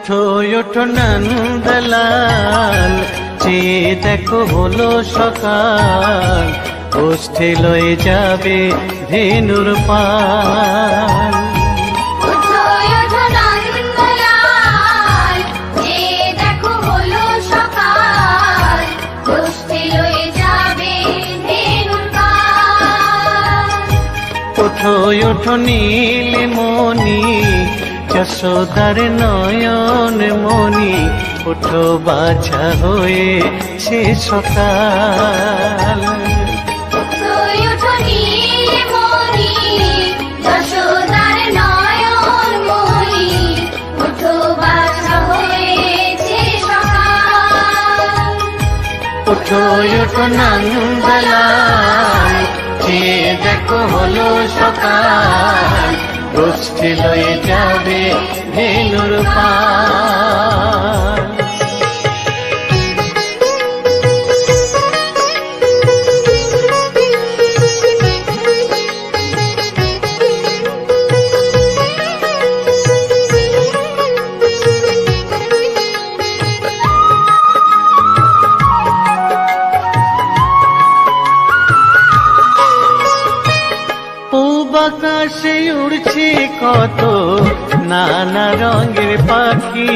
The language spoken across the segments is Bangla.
ওঠো ওঠো নন্দলাল, চেয়ে দেখো হলো সকাল, গোষ্ঠী লয়ে যাবে ধেনুর পাল। ওঠো ওঠো নন্দলাল, চেয়ে দেখো হলো সকাল, গোষ্ঠী লয়ে যাবে ধেনুর পাল। ওঠো ওঠো নীলমণি, যশোদার নয়ন মণি, ওঠো বাছা হয়েছে সকাল। ওঠো ওঠো নীলমণি, যশোদার নয়ন মণি, ওঠো বাছা হয়েছে সকাল। ওঠো ওঠো নন্দলাল, চেয়ে দেখো হলো সকাল, গোষ্ঠী লয়ে যাবে ধেনুর পাল। আকাশে উড়ছে কত নানা রঙের পাখি,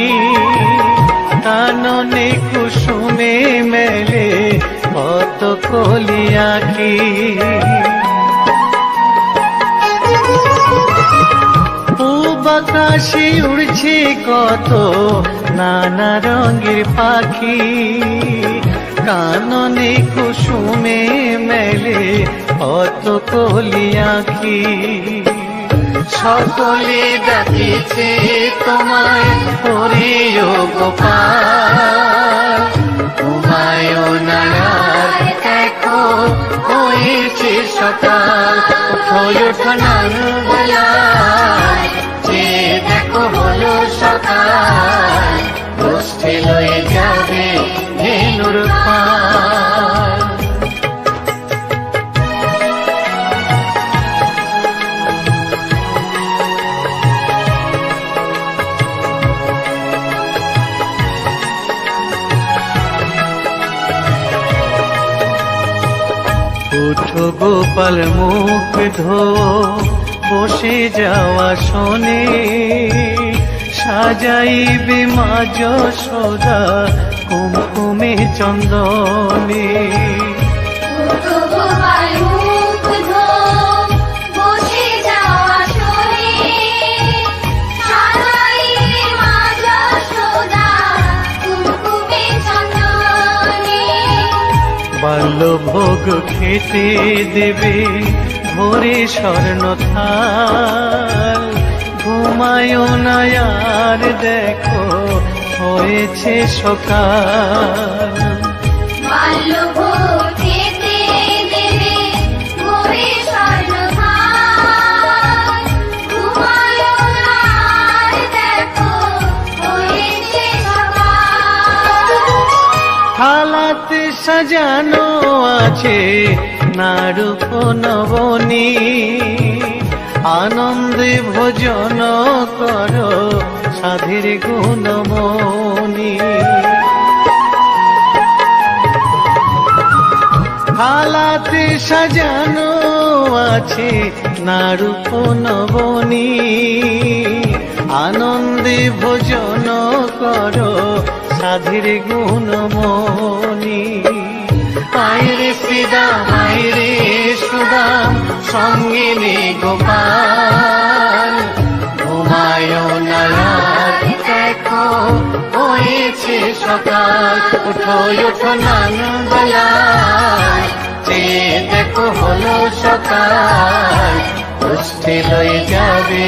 কাননে কুসুমে মেলে কত কলি আঁখি। পূব আকাশে উড়ছে কত নানা রঙের পাখি, কাননে কুসুমে মেলে কত কলি আঁখি। সকলে ডাকিছে তোমায় হরিও গোপাল, ঘুমায়ো না আর দেখো হয়েছে সকাল। ওঠো ওঠো নন্দলাল, চেয়ে দেখো হলো সকাল, গোষ্ঠী লয়ে যাবে ধেনুর পাল। উঠো গোপাল মুখ ধো, বসে যাওয়া শোনে, সাজাইবে মা যশোদা কুমকুমে চন্দনে। ওঠো গোপাল মুখ ধো, বসে যাওয়া শোনে, সাজাইবে মা যশোদা কুমকুমে চন্দনে। বাল্যভোগ খেতে দেবে ভোরে স্বর্ণ থাল, ঘুমায়ো না আর দেখো হয়েছে সকাল। বাল্যভোগ খেতে দেবে ভোরে স্বর্ণ থাল, ঘুমায়ো না আর দেখো হয়েছে সকাল। থালাতে সাজানো আছে নারূপ নবনী, আনন্দে ভোজন করো সাধীর গুণমণি। থালাতে সাজানো আছে নারূপ নবনী, আনন্দে ভোজন করো সাধীর গুণমণি। আয়রে শ্রীদাম আয়রে সুদাম, সঙ্গে নে গোপাল, ঘুমায়ো না আর দেখো হয়েছে সকাল। ওঠো ওঠো নন্দলাল, চেয়ে দেখো হলো সকাল, গোষ্ঠী লয়ে যাবে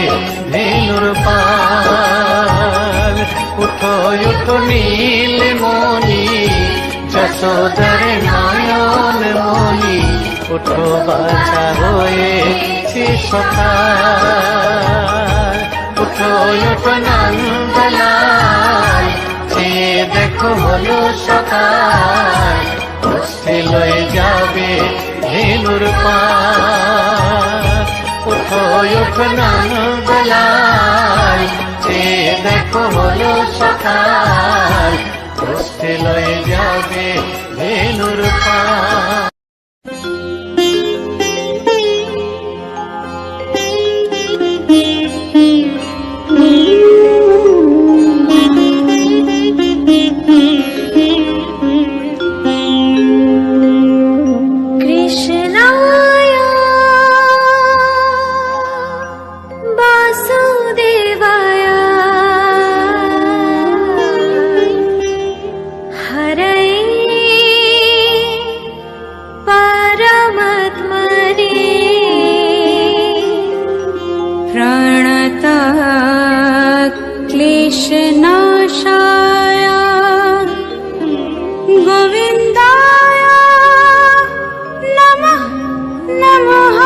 ধেনুর পাল। ওঠো ওঠো নীলমণি, যশোদার নয়ন মণি, ওঠো বাছা হয়েছে সকাল। ওঠো ওঠো নন্দলাল, চেয়ে দেখো হলো সকাল, গোষ্ঠী লয়ে যাবে ধেনুর পাল। ওঠো ওঠো নন্দলাল, চেয়ে দেখো হলো সকাল, হস্তে লয়ে যাবে ধেনুর পাল। কৃষ্ণায় বাসুদেবায় হরয়ে পরমাত্মনে প্রণতাৎ ক্লেশনাশায় গোবিন্দায় নমঃ নমঃ।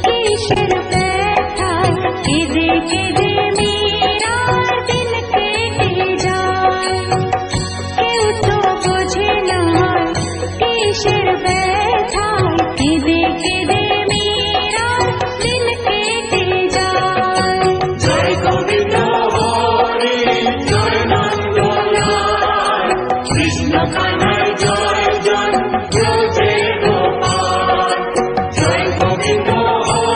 কিসের ব্যথায় কেঁদে কেঁদে মীরার দিন কেটে যায়। কেউ তো বোঝে না কিসের ব্যথায় কেঁদে কেঁদে মীরার দিন কেটে যায়। জয় গোবিন্দ হরি জয় নন্দলাল কৃষ্ণ কানাই জয় জয় ব্রজে গোপাল। জয় গোবিন্দ হরি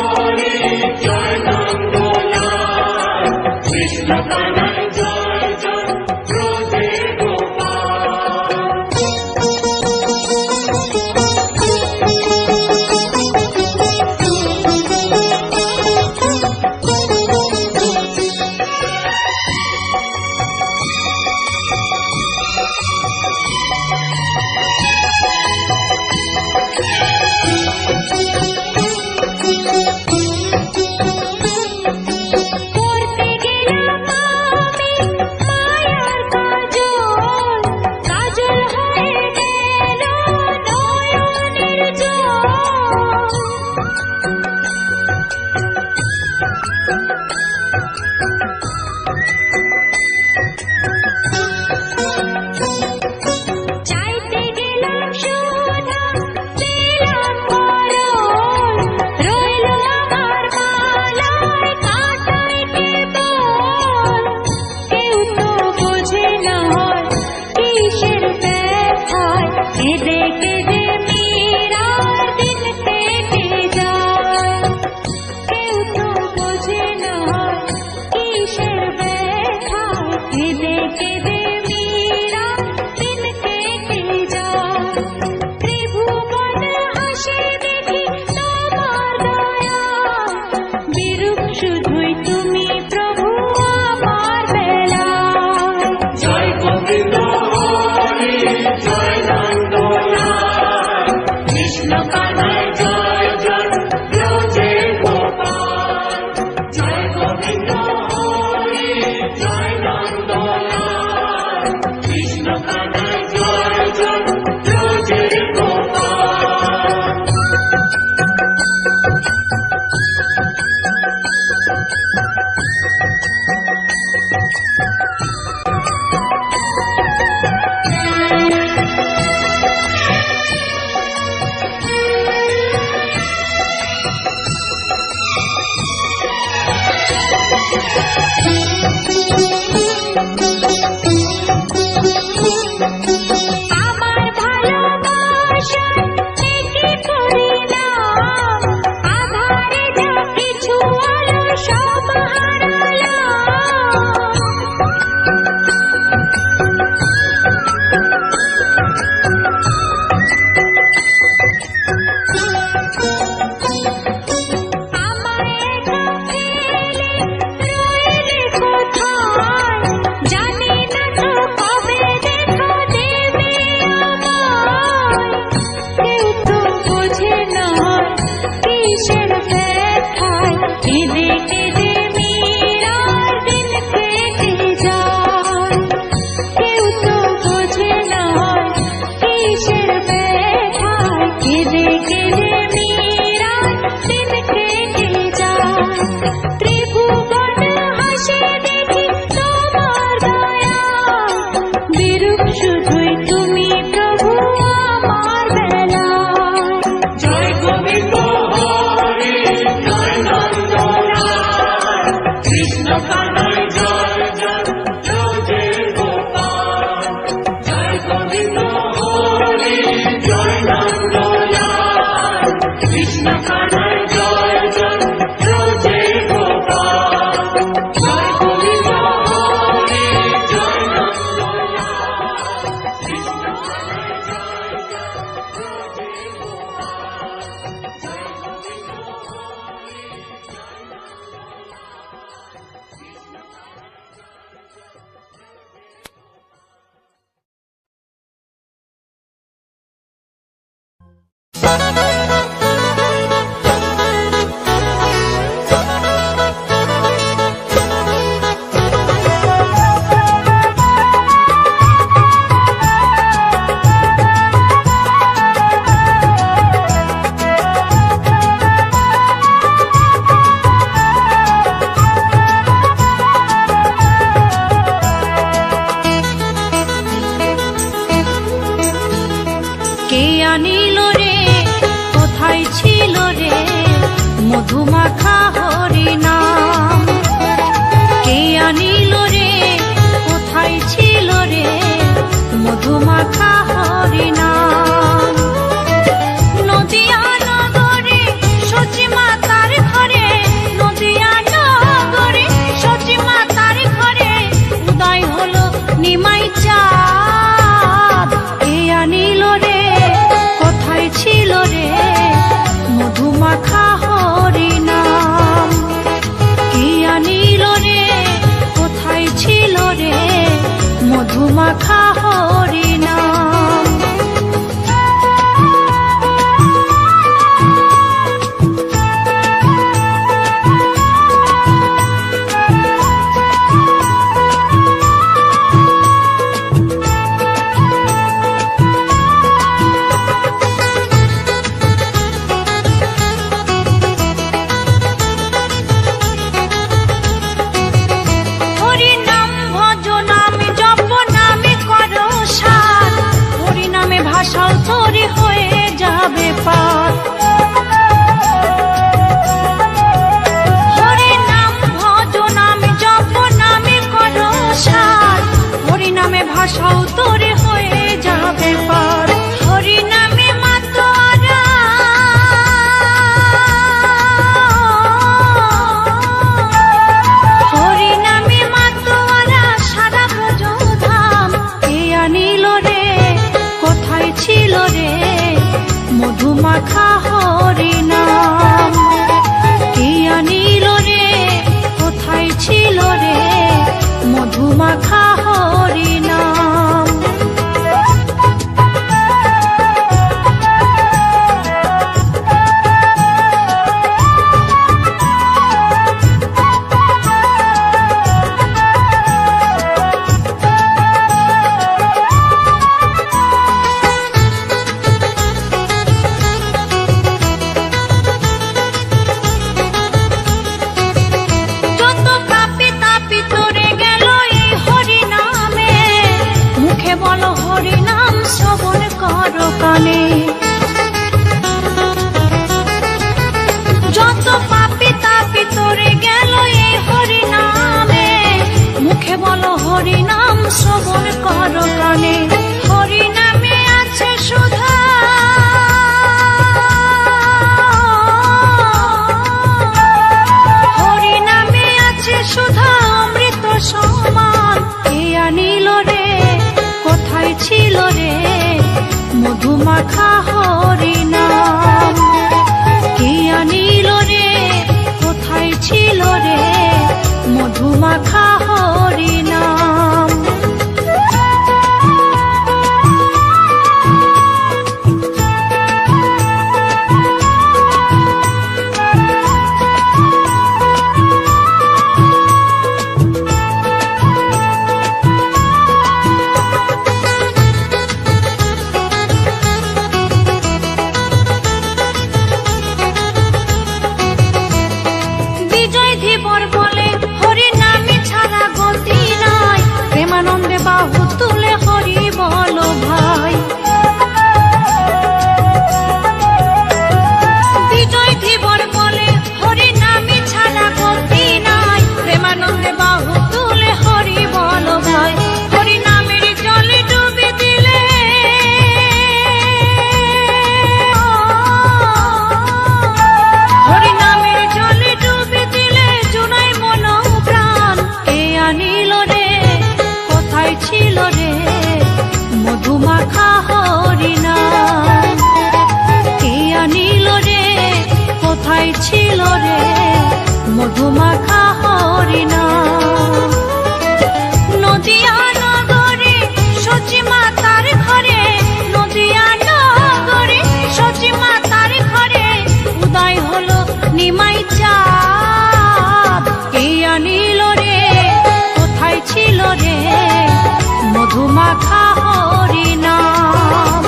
মধুমাখা হরিনাম। কে আনিল রে, কোথায় ছিল রে মধুমাখা হরিনাম। নদিয়া নগরে সচি মাতার ঘরে, নদিয়া নগরে সচি মাতার ঘরে উদয় হলো নিমাই চাঁদ। কে আনিল রে, কোথায় ছিল রে মধুমাখা হরিনাম। কে আনিল রে, কোথায় ছিল রে মধুমাখা হরিনাম। হরিনাম ভজ নামে জপ নামে করো সাধ, হরিনামে ভাষাও তরি হয়ে যাবে পার। হরিনাম ভজ নামে জপ নামে করো সাধ, হরিনামে ভাষাও তরি হয়ে যাবে পার। হরিনামে মাতোয়ারা হরিনামে মাতোয়ারা সারা ব্রজধাম। কে আনিল রে, কোথায় ছিল রে মধুমাখা হরিনাম। কে আনিল রে, কোথায় ছিল রে মধুমাখা হরিনাম। যত পাপী তাপী তরে গেল এই হরিনামে, মুখে বলো হরিনাম শ্রবণ করো কানে। যত পাপী তাপী তরে গেল এই হরিনামে, মুখে বলো হরিনাম শ্রবণ করো কানে। হরিনামে আছে সুধা, হরিনামে আছে সুধা অমৃত সমান। কে আনিল রে, কোথায় ছিল রে মধুমাখা হরিনাম। কে আনিল রে, কোথায় ছিল রে মধুমাখা হরিনাম। বিজয় ধীবর বলে হরিনামে ছাড়া গতি নাই, প্রেমানন্দে বাহু তুলে হরি বলো ভাই। বিজয় ধীবর বলে হরিনামে ছাড়া গতি নাই, প্রেমানন্দে বাহু তুলে হরি বলো ভাই। হরিনামের জলে ডুবে দিলে হরিনামের জলে ডুবে দিলে জুনাই মন প্রাণ। কে আনিল রে, কোথায় ছিল রে মধুমাখা হরিনাম। কে আনিল রে, কোথায় ছিল রে মধুমাখা হরিনাম। নদিয়া নগরে সচি মাতার ঘরে, নদিয়া নগরে সচি মাতার ঘরে উদয় হলো নিমাই চাঁদ। কে আনিল রে, কোথায় ছিল রে মধুমাখা হরিনাম।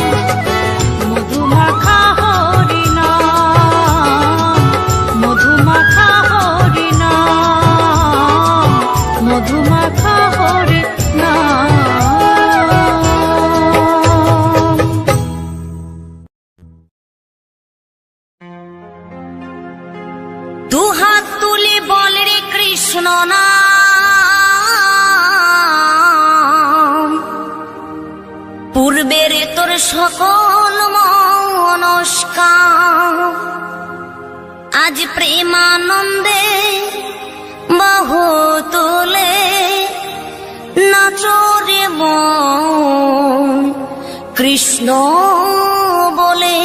মধুমাখা হরিনাম, মধুমাখা হরিনাম, মধুমাখা হরিনাম। কৃষ্ণ নাম, পূর্বের তোর সকল মনস্কাম, আজ প্রেমানন্দে বাহু তুলে নাচরে মন কৃষ্ণ বলে।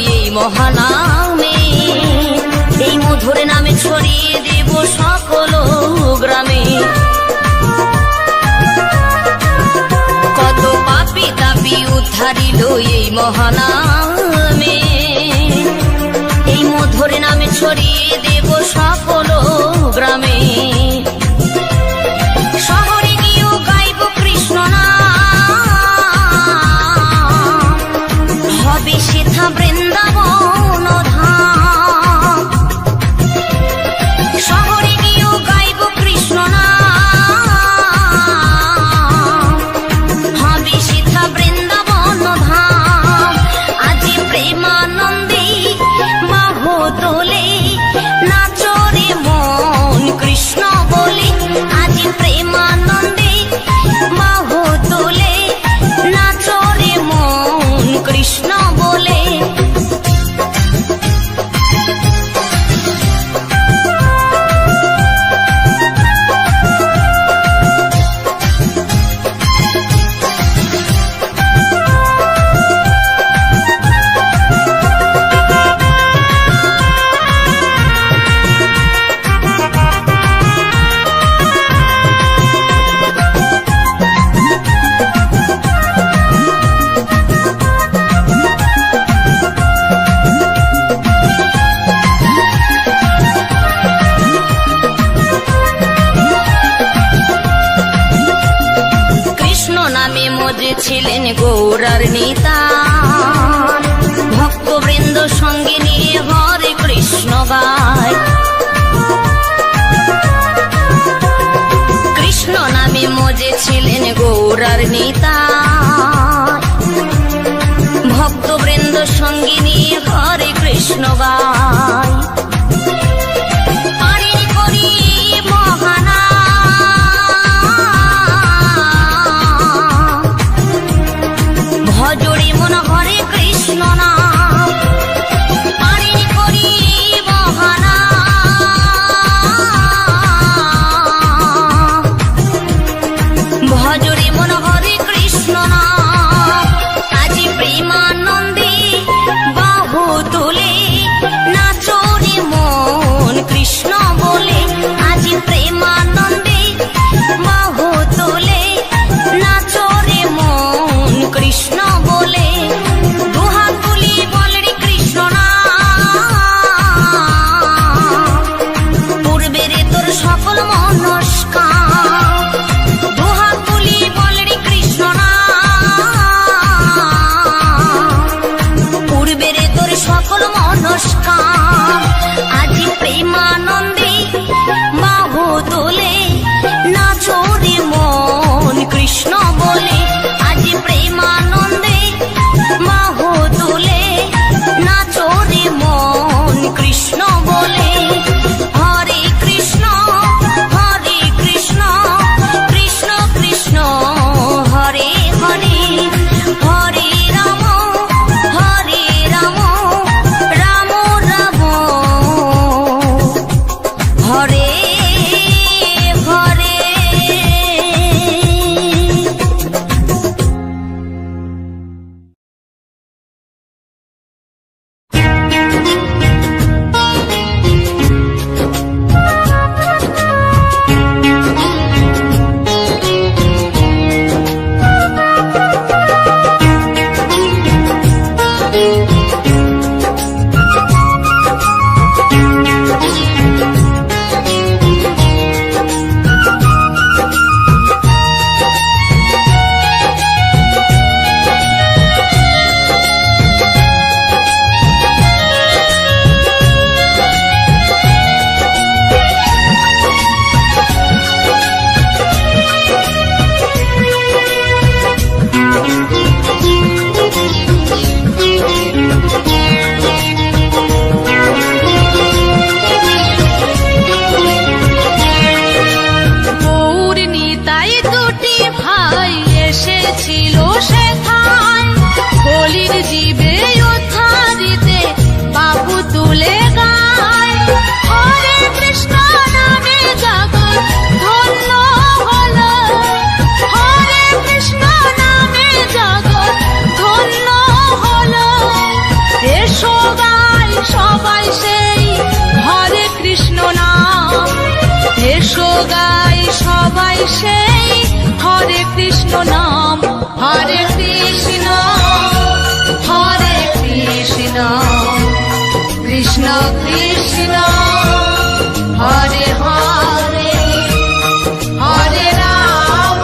এই মহানামে, এই মধুর নামে ছড়িয়ে দেব সকল গ্রামে। কত পাপী তাপী উদ্ধারিল এই মহানামে, এই মধুর নামে ছড়িয়ে দেব সকল গ্রামে। শহরে গিয়েও গাইব কৃষ্ণ নাম, হবে সেথা বৃন্দাবন ধাম। শহরে গিয়েও গাইব কৃষ্ণ নাম, হবে সেথা বৃন্দাবন ধাম। আজ প্রেমানন্দে বাহু তোলে নাচরে মন কৃষ্ণ বলে। আজ প্রেমানন্দে বাহু তোলে নাচরে মন কৃষ্ণ বলে। ছিলেন গৌরার নিতাই, ভক্তবৃন্দ সঙ্গে নিয়ে হরে কৃষ্ণ গায়। কৃষ্ণ নামে মজে ছিলেন গৌরার নিতাই, ভক্তবৃন্দ সঙ্গে নিয়ে হরে কৃষ্ণ গায়। ভজরে মন হরে কৃষ্ণ নাম, পারিনি করি বহানা। ভজরে মন হরে কৃষ্ণ নাম, আজ প্রেমানন্দে বাহু তুলে সকল মনস্কাম। আজি প্রেমানন্দে বাহু তোলে নাচো রে মন কৃষ্ণ বলে। আজি প্রেমানন্দে বাহু তোলে নাচো রে মন কৃষ্ণ বলে। হরে কৃষ্ণ কৃষ্ণ কৃষ্ণ হরে হরে, হরে রাম রাম রাম হরে হরে। গাই সবাই সেই হরে কৃষ্ণ নাম। হরে কৃষ্ণ কৃষ্ণ কৃষ্ণ হরে হরে, হরে রাম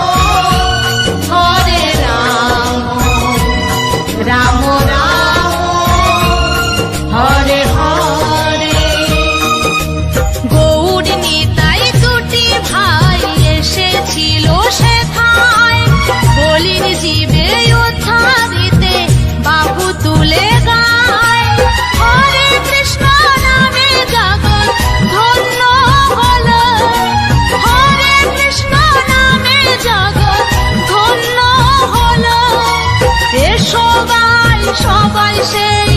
রাম রাম হরে হরে। গৌর নিতাই দুটি ভাই এসেছিল সেথায়, বলির জীবে উদ্ধারিতে বাহু তুলে গায়। হরে কৃষ্ণ নামে জগৎ ধন্য হলো, হরে কৃষ্ণ নামে জগৎ ধন্য হলো। এসো গাই সবাই সেই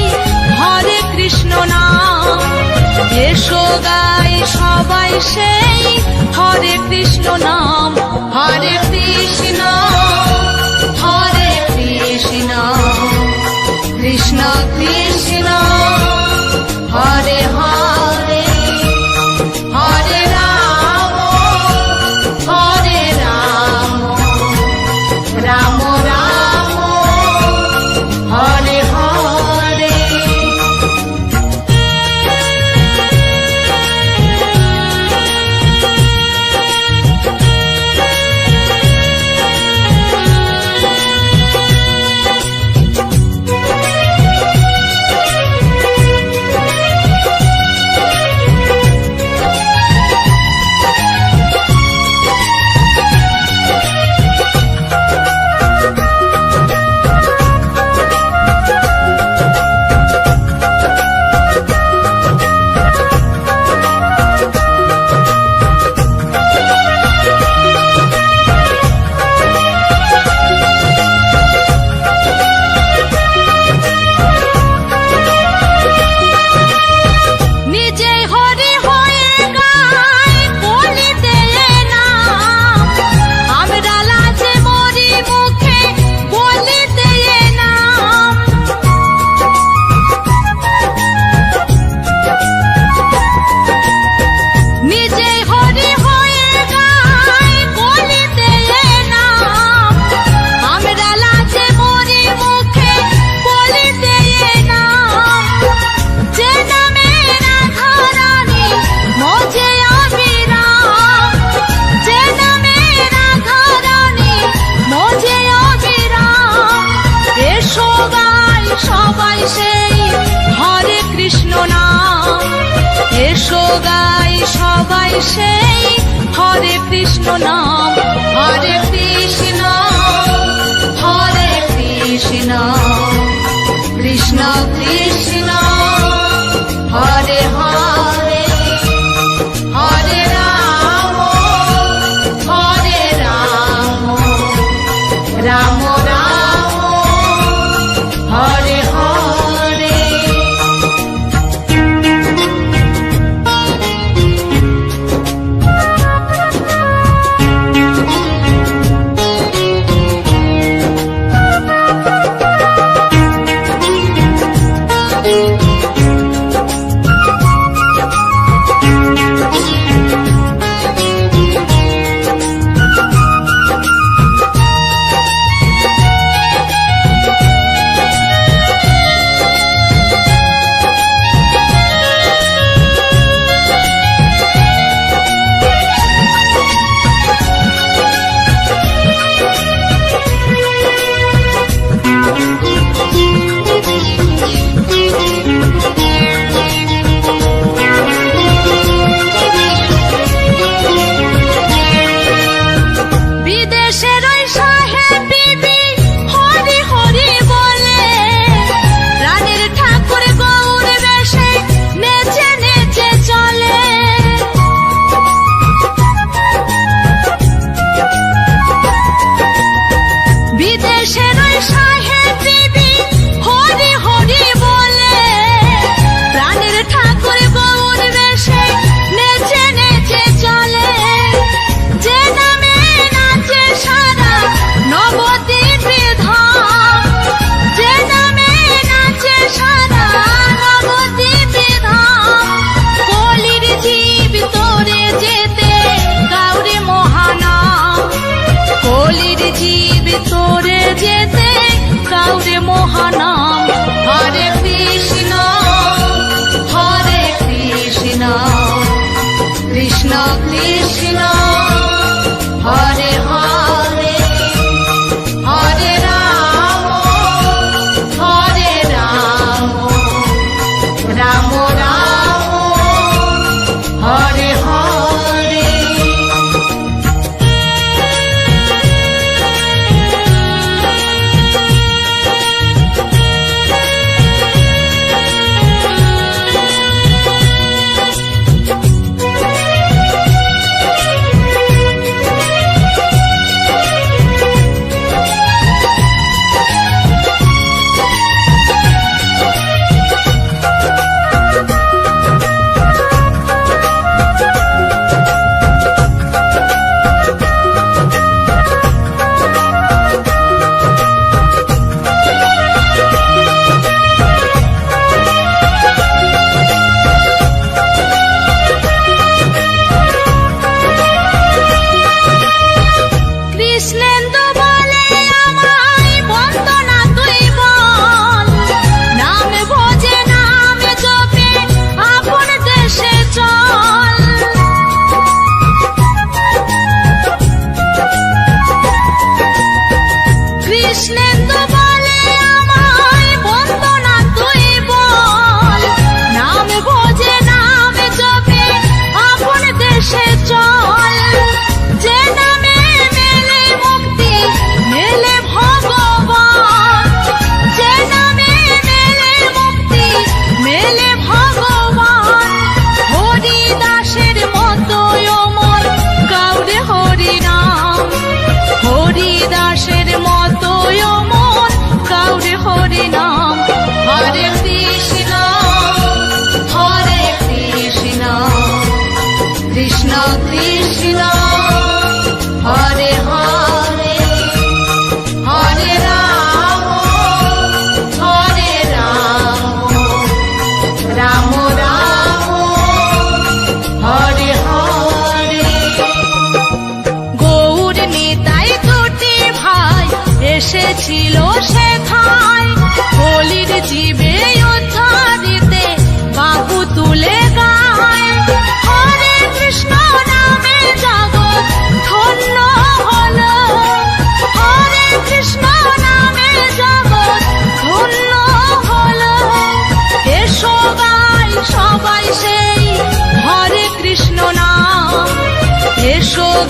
হরে কৃষ্ণ নাম, এসো গাই সবাই সেই হরে কৃষ্ণ নাম। হরে কৃষ্ণ কৃষ্ণ কৃষ্ণ হরে হরে, হরে রাম রাম রাম হরে হরে। সেই হরে কৃষ্ণ নাম, হরে কৃষ্ণ হরে কৃষ্ণ কৃষ্ণ কৃষ্ণ হরে হরে, হরে রাম রাম রাম হরে হরে।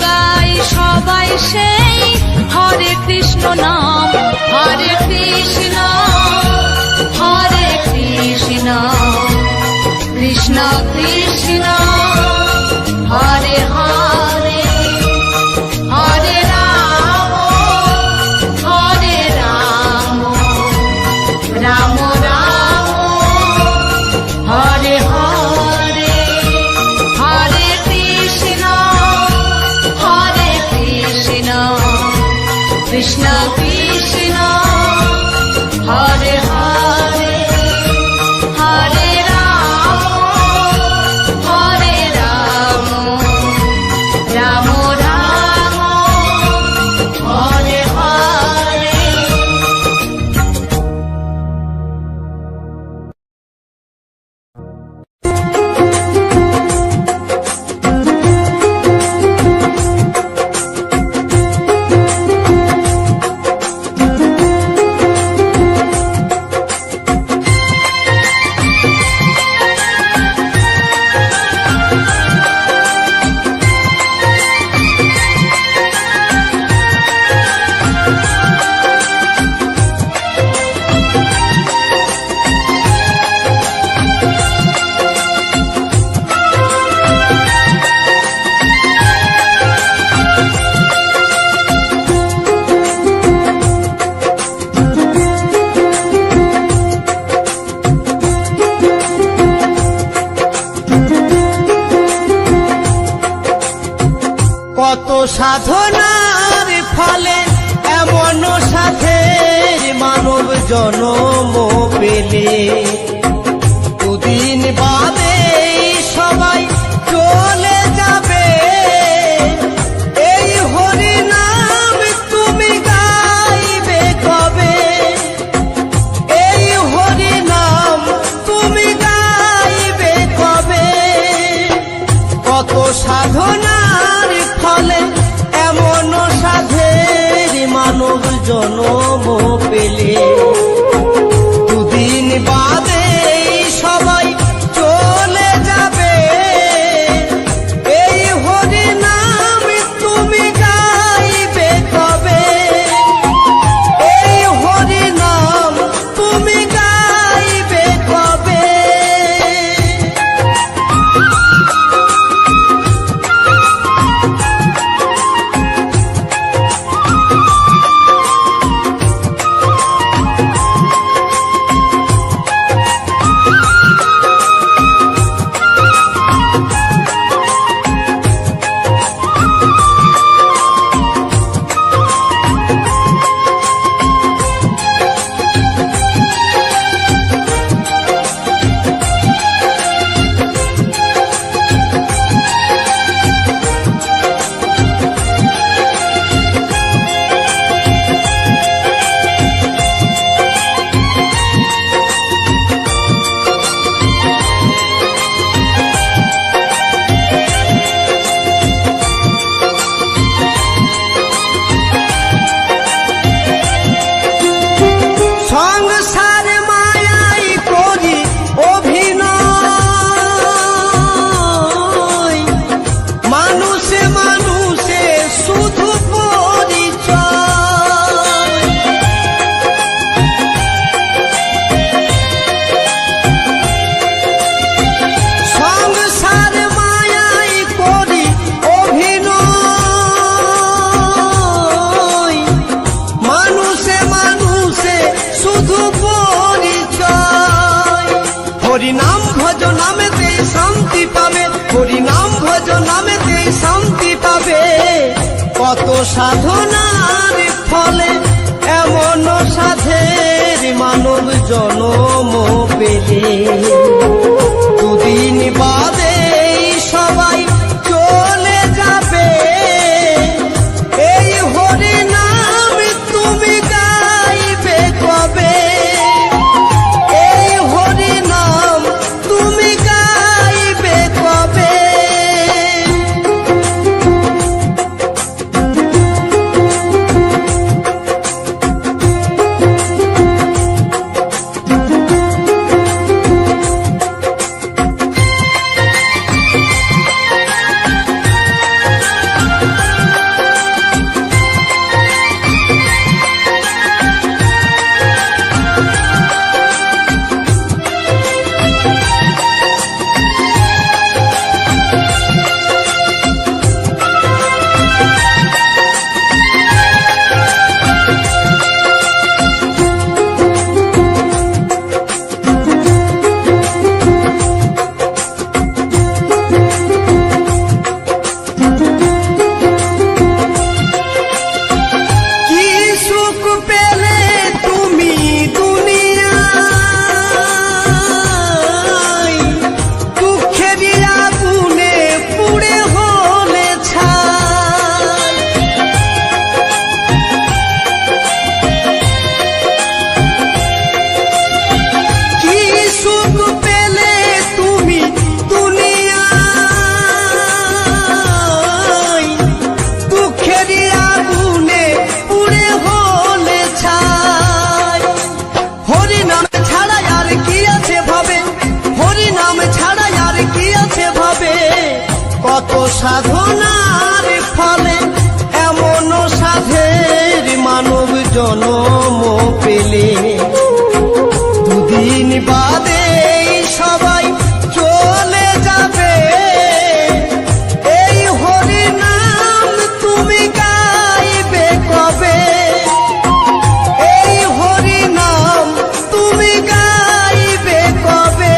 গাই সবাই সেই হরে কৃষ্ণ নাম, হরে কৃষ্ণ হরে কৃষ্ণ কৃষ্ণ কৃষ্ণ হরে হরে, হরে রাম রাম রাম হরে হরে, হরে কৃষ্ণ কৃষ্ণ কৃষ্ণ হরে হরে, হরে রাম রাম রাম হরে হরে। কত সাধনার ফলে এমন সাধের মানব জনম পেলে, দুদিন বাদে সবাই চলে যাবে। এই হরি নাম তুমি গাইবে কবে, এই হরি নাম তুমি গাইবে কবে। কত সাধনার ফলে এমন সাধের মানব জনম পেলে, দুদিন বাদে সবাই চলে যাবে। এই হরি নাম তুমি গাইবে কবে, এই হরি নাম তুমি গাইবে কবে। সংসার মায়াই করি অভিনয়, মানুষে মানুষে শুধু পরিচয়। সংসার মায়াই করি অভিনয়, মানুষে মানুষে শুধু পরিচয়। হরি নাম ভজ নামেতে শান্তি পাবে, হরি নাম ভজ নামেতে শান্তি পাবে। কত সাধনার ফলে এমন সাধের মানব জনম পেলে, দুদিন বাদে সবাই চলে যাবে। এই হরি নাম তুমি গাইবে কবে, এই হরি নাম তুমি গাইবে কবে। সাধনার ফলে এমন সাধের মানব জনম পেলে দুদিন বাদে সবাই চলে যাবে এই হরি নাম তুমি গাইবে কবে এই হরি নাম তুমি গাইবে কবে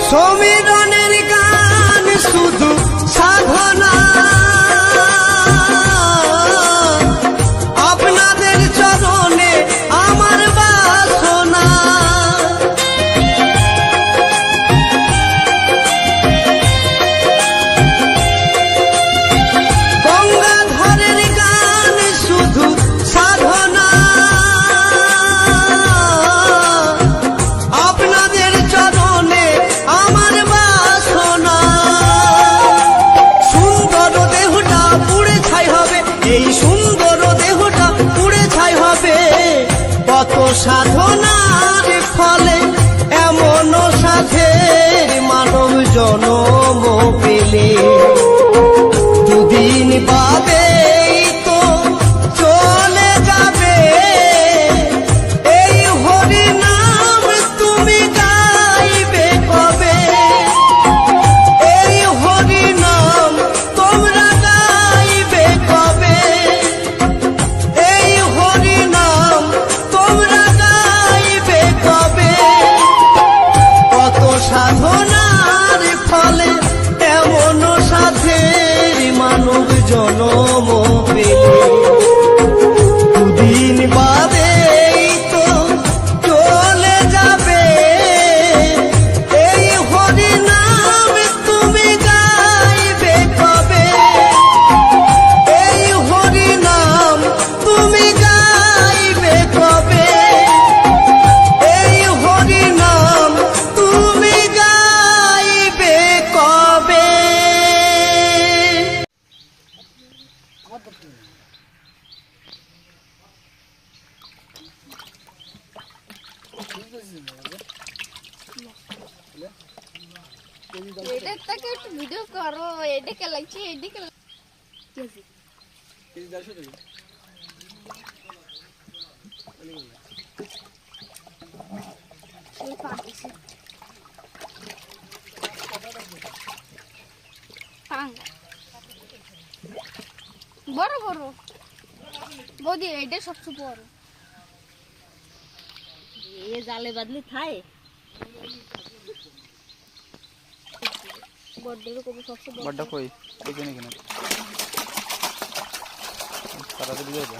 সমীরণের গান শুধু সাধনা আপনাদের চরণে আমার বাসনা গঙ্গাধরের গান শুধু সাধনা আপনাদের চরণে আমার বাসনা সুন্দর দেহটা পুড়ে ছাই হবে এই সুন্দর দেহটা পুড়ে ছাই হবে কত সাধনার ফলে এমন সাধের মানব জনম পেলে দুদিন বাদে তো চলে যাবে এই হরি নাম তুমি গাইবে কবে এই হরি নাম তোমরা গাইবে কবে এই হরি নাম তোমরা গাইবে কবে কত সাধনার ফলে এমন সাধের মানব জনম পেলে দুদিন বাদে তো চলে যাবে এই হরি নাম তুমি গাইবে কবে এই হরি নাম তুমি গাইবে কবে এই হরি নাম তুমি গাইবে কবে এটা তাকে একটু ভিডিও করো এটাকে লাগছে এদিকে বড় বড় বৌদি এটা সবচেয়ে বড় ये जाले बदली थाए বড়দের কবি সবচেয়ে বড় बड्डा कोई नहीं किना सारा तो दिया जा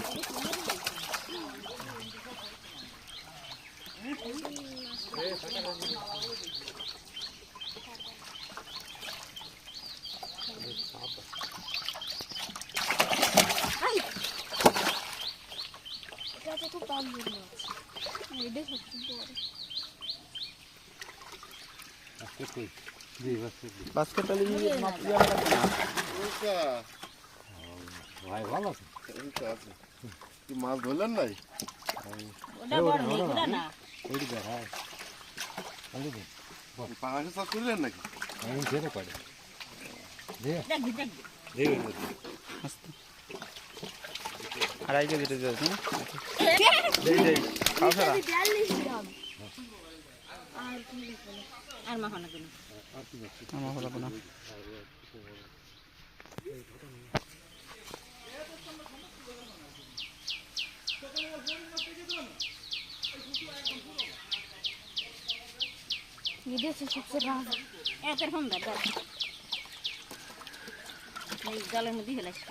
এটা তো কম বড় আছে এটা সবচেয়ে বড় बास्केट वाली माप दिया ভাই ভালো আছে কি মাছ ধরলেন নাই ওটা বড় নেই ওটা না ওই দেখায় পাঙাশের চাষ করলেন নাকি আমি যেতে পারি देख देख अढ़ाई के जी दे दे दे खाओ सारा আর মাখানো কেন আমার হলো না বিদেশে সবচেয়ে ভালো এতের ফোন দাদা এই জলের মধ্যে ফেলাইছি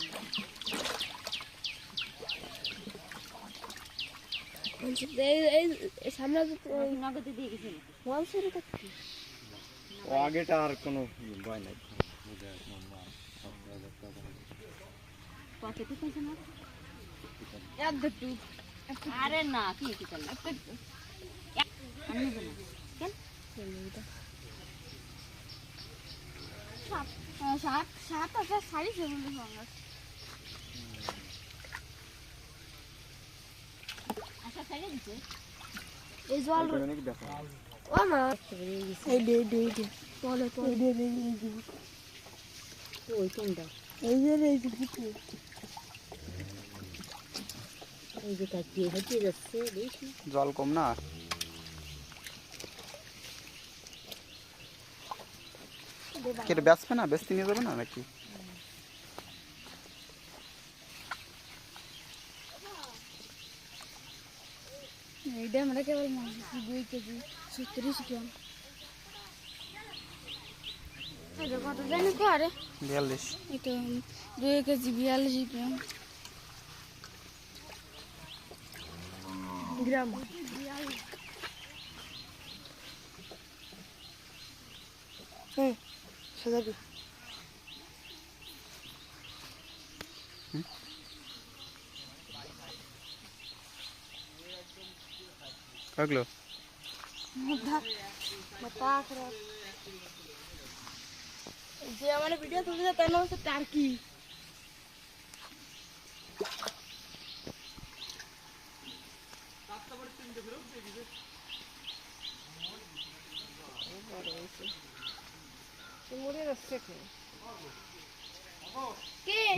এই সামনে নগদে দিয়ে গেছি ওয়াল শুরু করতে ও আগেটা আর কোনো ভয় নাই। পকেটে পয়সা না একটু আরে না কি কি করলে আমি নেবো না কেন সাত হাজার শাড়ি সেগুলো সঙ্গে আশা ছেড়ে দিচ্ছে এই জল নাকি দেখো ও না এই দে তলে ওই কোনটা এই যে এই যে কাটিয়ে হটিয়ে যাচ্ছে দেখি জল কম না? কেটে বেচবে না, বেচতে নিয়ে যাবে না নাকি? এইটা আমরা কেবল 2 কেজি 36 গ্রাম এটা কত জানি করে 42 এটা 2 কেজি 42 গ্রাম গ্রাম হ্যাঁ সাজাবি লাগলো যে আমার ভিডিও তুলছে তার নাম হচ্ছে টার্কি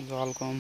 জল কম।